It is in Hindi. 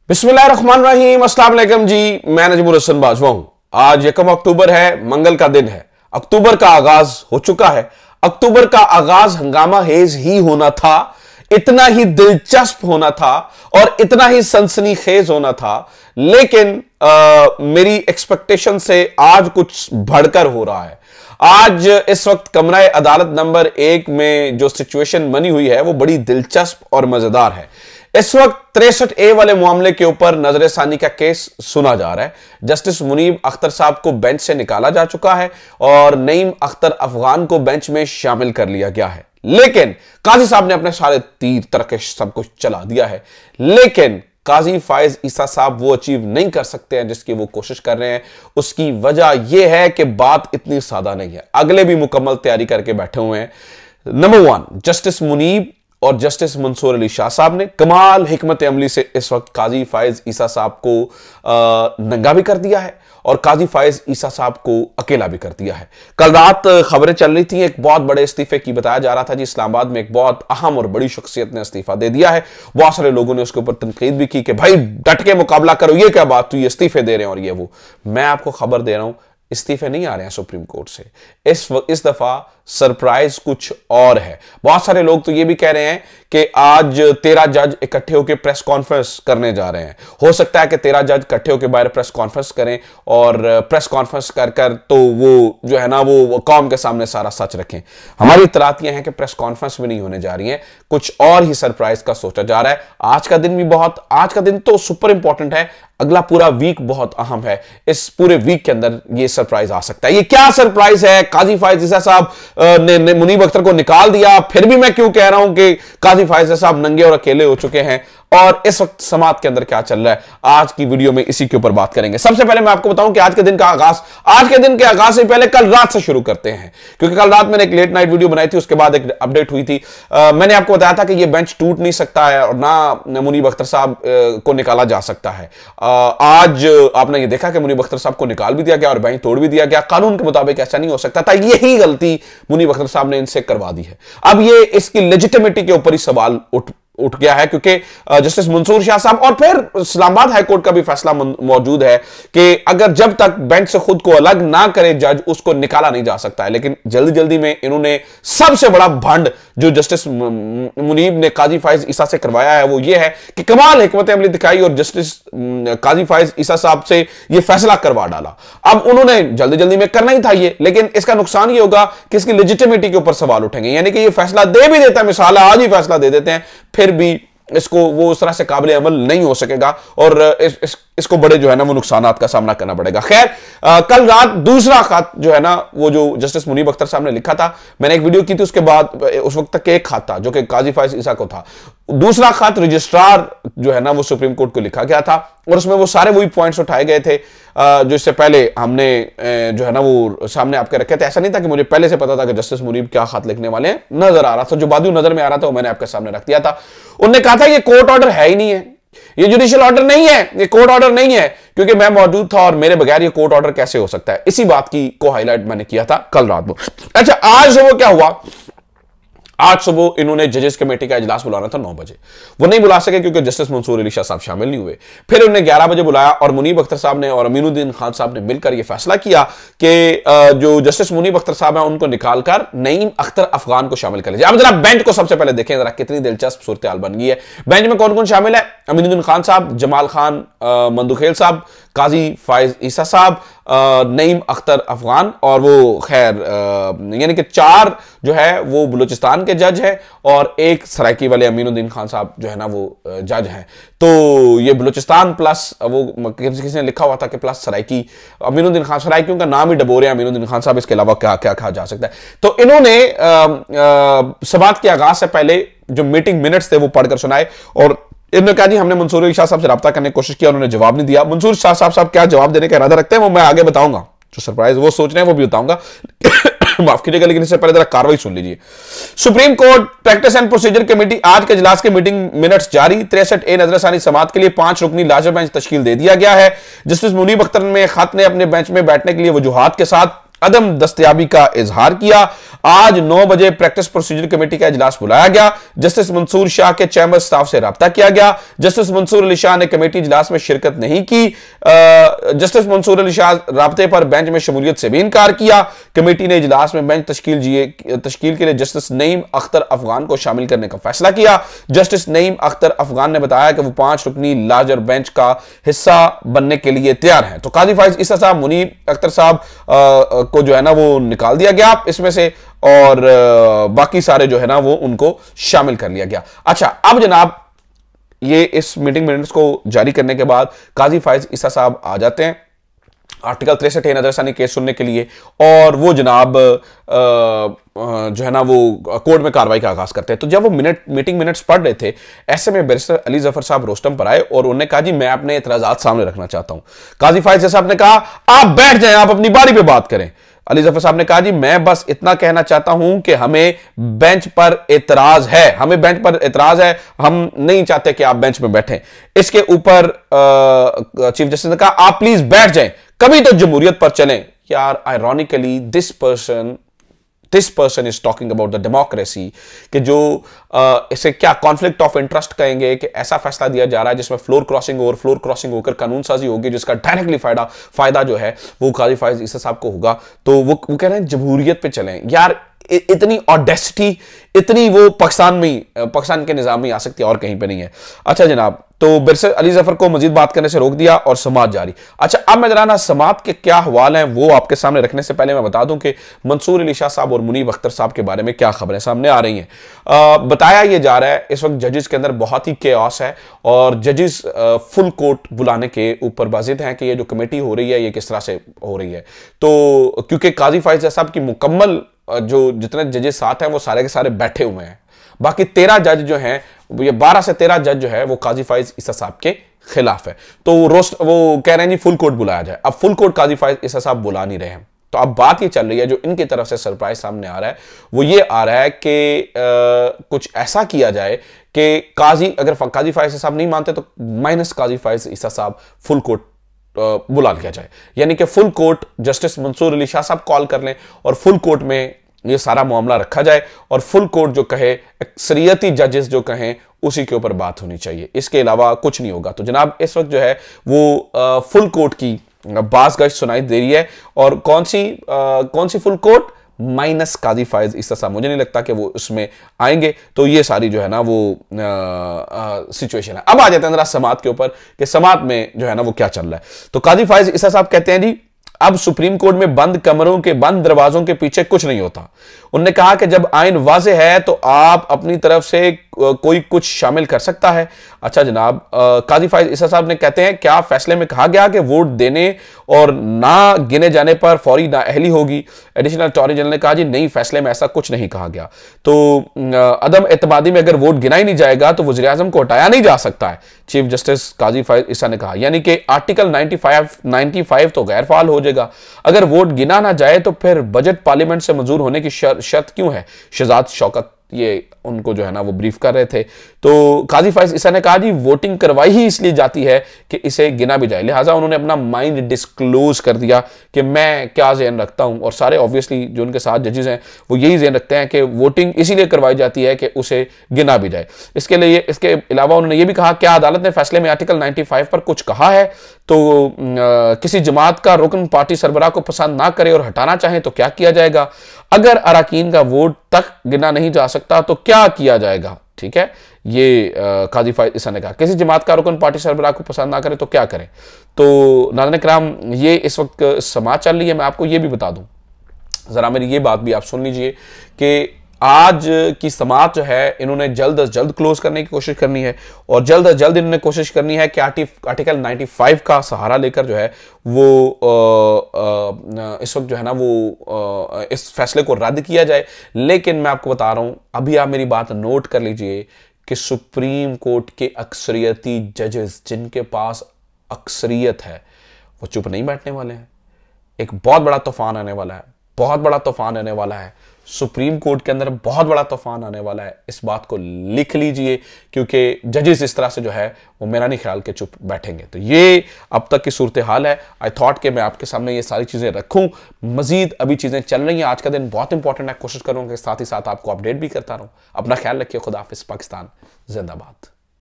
बिस्मिल्लाहिर्रहमानिर्रहीम, अस्सलाम वालेकुम जी। मैं नजमुल हसन बाजवा हूं। आज 1 अक्टूबर है, मंगल का दिन है। अक्टूबर का आगाज हो चुका है। अक्टूबर का आगाज हंगामा हेज ही होना था, इतना ही दिलचस्प होना था और इतना ही सनसनीखेज होना था, लेकिन मेरी एक्सपेक्टेशन से आज कुछ बढ़कर हो रहा है। आज इस वक्त कमरा अदालत नंबर 1 में जो सिचुएशन बनी हुई है वो बड़ी दिलचस्प और मजेदार है। इस वक्त 63A वाले मामले के ऊपर नजरसानी का केस सुना जा रहा है। जस्टिस मुनीब अख्तर साहब को बेंच से निकाला जा चुका है और नईम अख्तर अफगान को बेंच में शामिल कर लिया गया है, लेकिन काजी साहब ने अपने सारे तीर तरकश सब कुछ चला दिया है। लेकिन काजी फायज ईसा साहब वो अचीव नहीं कर सकते हैं जिसकी वो कोशिश कर रहे हैं। उसकी वजह यह है कि बात इतनी सादा नहीं है। अगले भी मुकम्मल तैयारी करके बैठे हुए हैं। नंबर 1, जस्टिस मुनीब और जस्टिस मंसूर अली शाह साहब ने कमाल हिकमत अमली से इस वक्त काजी फायज ईसा साहब को नंगा भी कर दिया है और काजी फायज ईसा साहब को अकेला भी कर दिया है। कल रात खबरें चल रही थी, एक बहुत बड़े इस्तीफे की बताया जा रहा था जी। इस्लामाबाद में एक बहुत अहम और बड़ी शख्सियत ने इस्तीफा दे दिया है। बहुत सारे लोगों ने उसके ऊपर तनकीद भी की कि भाई डट के मुकाबला करो, ये क्या बात हुई, इस्तीफे दे रहे हैं और ये वो। मैं आपको खबर दे रहा हूं, इस्तीफे नहीं आ रहे हैं सुप्रीम कोर्ट से। इस दफा सरप्राइज कुछ और है। बहुत सारे लोग तो ये भी कह रहे हैं कि आज 13 जज इकट्ठे होकर प्रेस कॉन्फ्रेंस करने जा रहे हैं। हो सकता है कि 13 जज इकट्ठे होकर बाहर प्रेस कॉन्फ्रेंस करें और प्रेस कॉन्फ्रेंस कर कर तो वो जो है ना वो कौम के सामने सारा सच रखें। हमारी इतलात यह है कि प्रेस कॉन्फ्रेंस भी नहीं होने जा रही है, कुछ और ही सरप्राइज का सोचा जा रहा है। आज का दिन तो सुपर इंपॉर्टेंट है। अगला पूरा वीक बहुत अहम है। इस पूरे वीक के अंदर ये सरप्राइज आ सकता है। ये क्या सरप्राइज है? काजी फायज ईसा साहब ने मुनीब अख्तर को निकाल दिया। फिर भी मैं क्यों कह रहा हूं कि काजी फायज ईसा साहब नंगे और अकेले हो चुके हैं और इस वक्त समाज के अंदर क्या चल रहा है, आज की वीडियो में इसी के ऊपर बात करेंगे। सबसे पहले मैं आपको बताऊं कि आज के दिन के आगाज से पहले कल रात से शुरू करते हैं, क्योंकि कल रात मैंने एक लेट नाइट वीडियो बनाई थी, उसके बाद एक अपडेट हुई थी। मैंने आपको बताया था कि यह बेंच टूट नहीं सकता है और ना मुनीब अख्तर साहब को निकाला जा सकता है। आज आपने ये देखा कि मुनीब अख्तर साहब को निकाल भी दिया गया और बेंच तोड़ भी दिया गया। कानून के मुताबिक ऐसा नहीं हो सकता था। यही गलती मुनीब अख्तर साहब ने इनसे करवा दी है। अब ये इसकी लेजिटिमिटी के ऊपर ही सवाल उठ गया है, क्योंकि जस्टिस मंसूर शाह साहब और फिर इस्लामाबाद हाईकोर्ट का भी फैसला मौजूद है कि अगर जब तक बेंच से खुद को अलग ना करे जज, उसको निकाला नहीं जा सकता है। लेकिन जल्दी जल्दी में इन्होंने सबसे बड़ा भंड जो जस्टिस मुनीब ने काजी फायज ईसा से करवाया है वो ये है कि कमाल हिकमत अमली दिखाई और जस्टिस काजी फायज ईसा साहब से ये फैसला करवा डाला। अब उन्होंने जल्दी जल्दी में करना ही था ये, लेकिन इसका नुकसान ये होगा कि इसकी लेजिटिमिटी के ऊपर सवाल उठेंगे। यानी कि ये फैसला दे भी देता है, मिसाल आज ही फैसला दे देते हैं, फिर भी इसको वो उस तरह से काबिल अमल नहीं हो सकेगा और इसको बड़े जो है ना वो नुकसानात का सामना करना पड़ेगा। खैर, कल रात दूसरा खत जो है ना वो जो जस्टिस मुनीब अख्तर साहब ने लिखा था, मैंने एक वीडियो की थी, उसके बाद उस वक्त तक एक खत था जो कि काजी फायज ईसा को था। दूसरा खत रजिस्ट्रार जो है ना वो सुप्रीम कोर्ट को लिखा गया था और उसमें वो सारे वही पॉइंट्स उठाए गए थे जो इससे पहले हमने जो है ना वो सामने आपके रखे थे। ऐसा नहीं था कि मुझे पहले से पता था कि जस्टिस मुनीब क्या खत लिखने वाले हैं, नजर आ रहा था, जो बाजू नजर में आ रहा था वो मैंने आपके सामने रख दिया था। उन्होंने कहा था ये कोर्ट ऑर्डर है ही नहीं है, ये जुडिशियल ऑर्डर नहीं है, ये कोर्ट ऑर्डर नहीं है, क्योंकि मैं मौजूद था और मेरे बगैर ये कोर्ट ऑर्डर कैसे हो सकता है। इसी बात की को हाईलाइट मैंने किया था कल रात को। अच्छा, आज सुबह क्या हुआ? आज सुबह इन्होंने जजेस कमेटी का इजलास बुलाना था 9 बजे, वो नहीं बुला सके क्योंकि जस्टिस मंसूर अली शाह साहब शामिल नहीं हुए। फिर उन्हें 11 बजे बुलाया और मुनीब अख्तर साहब ने और अमीनुद्दीन खान साहब ने मिलकर यह फैसला किया कि जो जस्टिस मुनीब अख्तर साहब हैं उनको निकालकर नईम अख्तर अफगान को शामिल कर लीजिए। अब जरा बेंच को सबसे पहले देखें जरा कितनी दिलचस्प सूरत हाल बन गई है। बेंच में कौन कौन शामिल है? अमीनुद्दीन खान साहब, जमाल खान मंदुखेल साहब, काजी फायज ईसा साहब, नईम अख्तर अफगान और वो खैर यानी कि 4 जो है वो बलूचिस्तान के जज हैं और एक सराइकी वाले अमीनुद्दीन खान साहब जो है ना वो जज हैं। तो ये बलूचिस्तान प्लस वो किसी ने लिखा हुआ था कि प्लस सराइकी, अमीनुद्दीन खान, सराइकियों का नाम ही डबोरे हैं अमीनुद्दीन खान साहब, इसके अलावा क्या क्या कहा जा सकता है। तो इन्होंने समात के आगाज से पहले जो मीटिंग मिनट्स थे वो पढ़कर सुनाए और इन्होंने कहा जी हमने मंसूर अली शाह साहब से रब्ता करने की कोशिश किया, उन्होंने जवाब नहीं दिया। मंसूर शाह साहब क्या जवाब देने का इरादा रखते हैं वो मैं आगे बताऊंगा, जो सरप्राइज वो सोच रहे हैं वो भी बताऊंगा। माफ कीजिएगा, लेकिन इससे पहले जरा कार्रवाई सुन लीजिए। Supreme court practice and procedure committee आज के इजलास के मीटिंग मिनट्स जारी। 63A नजरसानी समात के लिए 5 रुकनी लाजर बेंच तश्कील दे दिया गया है। जस्टिस मुनीब अख्तर ने खत ने अपने बेंच में बैठने के लिए वजूहात के साथ अदम दस्तयाबी का इजहार किया। आज 9 बजे प्रैक्टिस प्रोसीजर कमेटी का इजलास बुलाया गया। जस्टिस मंसूर शाह के चैंबर स्टाफ से राब्ता किया गया। जस्टिस मंसूर अली शाह ने कमेटी इजलास में शिरकत नहीं की। जस्टिस मंसूर अली शाह राब्ते पर बेंच में शमूलियत से भी इनकार किया। कमेटी ने इजलास में बेंच तश्कील के लिए जस्टिस नईम अख्तर अफगान को शामिल करने का फैसला किया। जस्टिस नईम अख्तर अफगान ने बताया कि वो 5 रुकनी लार्जर बेंच का हिस्सा बनने के लिए तैयार हैं। तो काजी फाइज ईसा साहब, मुनीर अख्तर साहब को जो है ना वो निकाल दिया गया इसमें से, और बाकी सारे जो है ना वो उनको शामिल कर लिया गया। अच्छा, अब जनाब ये इस मीटिंग मिनट्स को जारी करने के बाद काजी फाइज ईसा साहब आ जाते हैं आर्टिकल 63 नजरसानी केस सुनने के लिए, और वो जनाब जो है ना वो कोर्ट में कार्रवाई का आगाज करते हैं। तो जब वो मीटिंग मिनट्स पढ़ रहे थे, ऐसे में बैरिस्टर अली जफर साहब रोस्टम पर आए और उन्होंने कहा जी मैं अपने इतराजात सामने रखना चाहता हूं। काजी फाइज साहब ने कहा आप बैठ जाएं, आप अपनी बारी पे बात करें। अली जफर साहब ने कहा जी मैं बस इतना कहना चाहता हूं कि हमें बेंच पर एतराज है, हमें बेंच पर एतराज है, हम नहीं चाहते कि आप बेंच में बैठें। इसके ऊपर चीफ जस्टिस ने कहा आप प्लीज बैठ जाएं, कभी तो जमहूरियत पर चलें। यार ironically this person is talking about the democracy, कि जो इसे क्या कॉन्फ्लिक्ट ऑफ इंटरेस्ट कहेंगे कि ऐसा फैसला दिया जा रहा है जिसमें फ्लोर क्रॉसिंग होकर कानून साजी होगी, जिसका डायरेक्टली फायदा जो है वो काजी फाइज ईसा साहब को होगा। तो वो कह रहे हैं जमहूरियत पे चलें। यार इतनी ऑडेसिटी, इतनी वो पाकिस्तान के निजाम में आ सकती है और कहीं पे नहीं है। अच्छा जनाब, तो बैरिस्टर अली जफर को मजीद बात करने से रोक दिया और समाअत जारी। अच्छा, अब मैं जरा समाअत के क्या हवाल हैं वो आपके सामने रखने से पहले मैं बता दूं कि मंसूर अली शाह साहब और मुनीब अख्तर साहब के बारे में क्या खबरें सामने आ रही हैं। बताया यह जा रहा है इस वक्त जजेस के अंदर बहुत ही केओस है और जजेस फुल कोर्ट बुलाने के ऊपर बाजिद हैं कि ये जो कमेटी हो रही है ये किस तरह से हो रही है। तो क्योंकि काजी फाइज साहब की मुकम्मल जो जितने जजेस साथ हैं वो सारे के सारे बैठे हुए हैं, बाकी 13 जज जो हैं, ये 12 से 13 जज जो है वो काजी फाइज ईसा साहब के खिलाफ है। तो वो कह रहे हैं जी फुल कोर्ट बुलाया जाए। अब फुल कोर्ट काजी फाइज ईसा साहब बुला नहीं रहे हैं। तो अब बात ये चल रही है, जो इनकी तरफ से सरप्राइज सामने आ रहा है वो ये आ रहा है कि कुछ ऐसा किया जाए कि अगर काजी फाइज साहब नहीं मानते तो माइनस काजी फाइज ईसा साहब फुल कोर्ट बुला लिया जाए, यानी कि full court justice Mansoor Ali Shah साहब कॉल कर लें और फुल कोर्ट में ये सारा मामला रखा जाए और फुल कोर्ट जो कहे, अक्सरियती जजेस जो कहें उसी के ऊपर बात होनी चाहिए, इसके अलावा कुछ नहीं होगा। तो जनाब इस वक्त जो है वो फुल कोर्ट की बाज़गश्त सुनाई दे रही है, और कौन सी फुल कोर्ट, माइनस काजी फाइज ईसा साहब, मुझे नहीं लगता कि वो उसमें आएंगे। तो ये सारी जो है ना वो सिचुएशन है। अब आ जाते हैं जरा समाअत के ऊपर कि समाअत में जो है ना वो क्या चल रहा है। तो काजी फाइज ईसा साहब कहते हैं जी अब सुप्रीम कोर्ट में बंद कमरों के बंद दरवाजों के पीछे कुछ नहीं होता। उन्होंने कहा कि जब आइन वाज़े है तो आप अपनी तरफ से कोई कुछ शामिल कर सकता है। अच्छा जनाब, काजी फाइज ईसा साहब ने कहते हैं क्या फैसले में कहा गया कि वोट देने और ना गिने जाने पर फौरी नाअहली होगी। एडिशनल अटॉर्नी जनरल ने कहा जी नहीं, फैसले में ऐसा कुछ नहीं कहा गया। तो अदम एतमादी में अगर वोट गिना ही नहीं जाएगा तो वज़ीर आज़म को हटाया नहीं जा सकता है, चीफ जस्टिस काजी फाइज ईसा ने कहा। यानी कि आर्टिकल 95 तो गैर फाल हो जाएगा। अगर वोट गिना ना जाए तो फिर बजट पार्लियामेंट से मंजूर होने की शर्त क्यों है। शहजाद शौकत ये उनको जो है ना वो ब्रीफ कर रहे थे। तो काजी फाइज ईसा ने कहा जी वोटिंग करवाई ही इसलिए जाती है कि इसे गिना भी जाए, लिहाजा उन्होंने अपना माइंड डिस्क्लोज कर दिया कि मैं क्या ज़हन रखता हूं, और सारे ऑब्वियसली जो उनके साथ जजेस हैं वो यही ज़हन रखते हैं कि वोटिंग इसीलिए करवाई जाती है कि उसे गिना भी जाए। इसके अलावा उन्होंने ये भी कहा क्या अदालत ने फैसले में आर्टिकल 95 पर कुछ कहा है, तो किसी जमात का रुकन पार्टी सरबराह को पसंद ना करे और हटाना चाहे तो क्या किया जाएगा। अगर अराकीन का वोट तक गिना नहीं जा सकता तो क्या किया जाएगा। ठीक है, ये काजी फाइज ईसा ने कहा किसी जमात का रुकन पार्टी सरबराह को पसंद ना करे तो क्या करें। तो नाज़रीन किराम, ये इस वक्त समाअत चल रही है। मैं आपको ये भी बता दूं, जरा मेरी ये बात भी आप सुन लीजिए कि आज की समाअत जो है इन्होंने जल्द अज जल्द क्लोज करने की कोशिश करनी है, और जल्द अज जल्द इन्होंने कोशिश करनी है कि आर्टिकल 95 का सहारा लेकर जो है वो इस वक्त जो है ना वो इस फैसले को रद्द किया जाए। लेकिन मैं आपको बता रहा हूं, अभी आप मेरी बात नोट कर लीजिए कि सुप्रीम कोर्ट के अक्सरियती जजेस जिनके पास अक्सरियत है वो चुप नहीं बैठने वाले हैं। एक बहुत बड़ा तूफान आने वाला है, बहुत बड़ा तूफान आने वाला है। सुप्रीम कोर्ट के अंदर बहुत बड़ा तूफान आने वाला है, इस बात को लिख लीजिए, क्योंकि जजेस इस तरह से जो है वो मेरा नहीं ख्याल के चुप बैठेंगे। तो ये अब तक की सूरत हाल है। आई थॉट कि मैं आपके सामने ये सारी चीज़ें रखूं। मजीद अभी चीज़ें चल रही हैं, आज का दिन बहुत इंपॉर्टेंट है, कोशिश करूंगा कि साथ ही साथ आपको अपडेट भी करता रहूं। अपना ख्याल रखिए, खुदा हाफिज़, पाकिस्तान जिंदाबाद।